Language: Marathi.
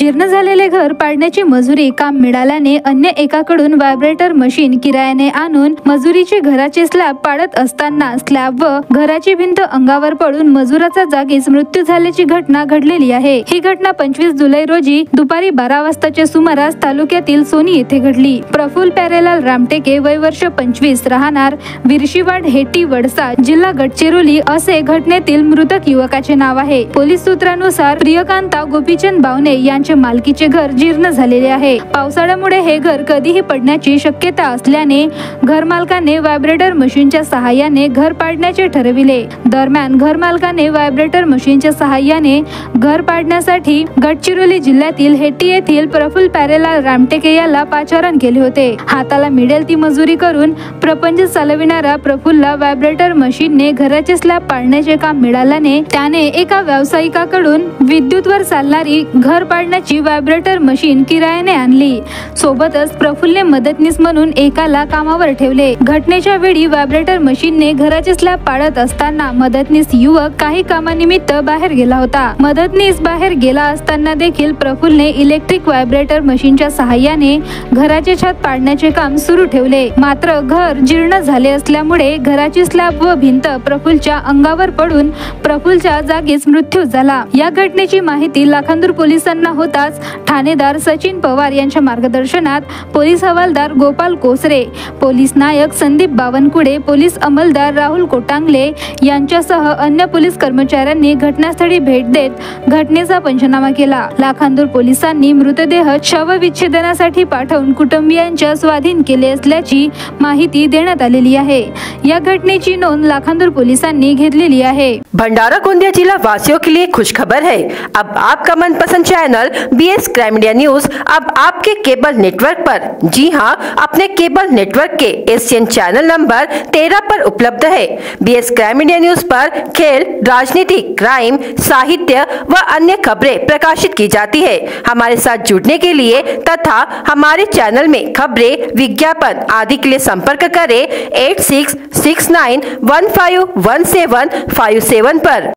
जीर्ण झालेले घर पाडण्याची मजुरी काम मिळाल्याने अन्य एकाकडून व्हायब्रेटर मशीन किरायाने आणून मजुरीचे घराचे स्लॅब पाडत असताना स्लॅब व घराची भिंत अंगावर पडून मजुराचा जागीच मृत्यू झाल्याची घटना घडलेली आहे। ही घटना 25 जुलै रोजी दुपारी 12 वाजताच्या सुमारास तालुक्यातील सोनी येथे घडली। प्रफुल्ल प्यारेलाल रामटेके वय वर्ष 25 राहणार विरशीवाड हेटी वडसा जिल्हा गडचिरोली असे घटनेतील मृतक युवकाचे नाव आहे। पोलीस सूत्रानुसार प्रियकांता गोपीचंद बावणे यांचे मालकीचे घर जीर्ण झालेले आहे। पावसाळ्यामुळे हे घर कधीही पडण्याची शक्यता असल्याने घरमालकाने व्हायब्रेटर मशीनच्या सहाय्याने घर पाडण्याचे ठरविले। दरम्यान घरमालकाने व्हायब्रेटर मशीनच्या सहाय्याने घर पाडण्यासाठी गडचिरोली जिल्ह्यातील हेटी येथील प्रफुल्ल प्यारेलाल रामटेके याला पाचारण केले होते। हाताला मिळेल ती मजुरी करून प्रपंच चालविणारा प्रफुल्लला व्हायब्रेटर मशीनने घराचे स्लॅब पाडण्याचे काम मिळाल्याने त्याने एका व्यावसायिकाकडून विद्युतवर चालणारी घर पाडण्याची व्हायब्रेटर मशीन किरायाने आणली। सोबतच प्रफुल्लने मदतनीस म्हणून एकाला कामावर ठेवले। घटनेच्या वेळी व्हायब्रेटर मशीनने घराचे स्लॅब पाडत असताना मदतनीस युवक काही कामानिमित्त बाहेर गेला होता। मदतनीस बाहेर गेला असताना देखील प्रफुल्लने इलेक्ट्रिक व्हायब्रेटर मशीनच्या सहाय्याने घराचे छत पाडण्याचे काम सुरू ठेवले। मात्र घर जीर्ण झाले असल्यामुळे घराची स्लॅब व भिंत प्रफुल्लच्या अंगावर पडून प्रफुल्लच्या जागीच मृत्यू झाला। या घटनेची माहिती लाखांदूर पोलिसांना होताच ठाणेदार सचिन पवार यांच्या मार्गदर्शनात पोलीस हवालदार गोपाल कोसरे, पोलीस नायक संदीप बावनकुळे, पोलीस अंमलदार राहुल कोटांगले यांच्यासह अन्य पोलीस कर्मचाऱ्यांनी घटनास्थळी भेट देत घटनेचा पंचनामा केला। लाखांदूर पोलिसांनी मृतदेह शवविच्छेदनासाठी पाठवून कुटुंबियांच्या स्वाधीन केले असल्याची माहिती देण्यात आलेली आहे। या घटनेची नोंद लाखांदूर पोलिसांनी घेतलेली आहे। भंडारा गोंदिया जिला वासियों के लिए खुशखबर है। अब आपका मनपसंद channel BS crime media news अब आपके केबल नेटवर्क पर, जी हां, अपने केबल नेटवर्क के एशियन चैनल नंबर 13 पर उपलब्ध है। BS क्राइम मीडिया न्यूज पर खेल, राजनीति, क्राइम, साहित्य व अन्य खबरें प्रकाशित की जाती है। हमारे साथ जुड़ने के लिए तथा हमारे चैनल में खबरें, विज्ञापन आदि के लिए संपर्क करें 8669151757 पर।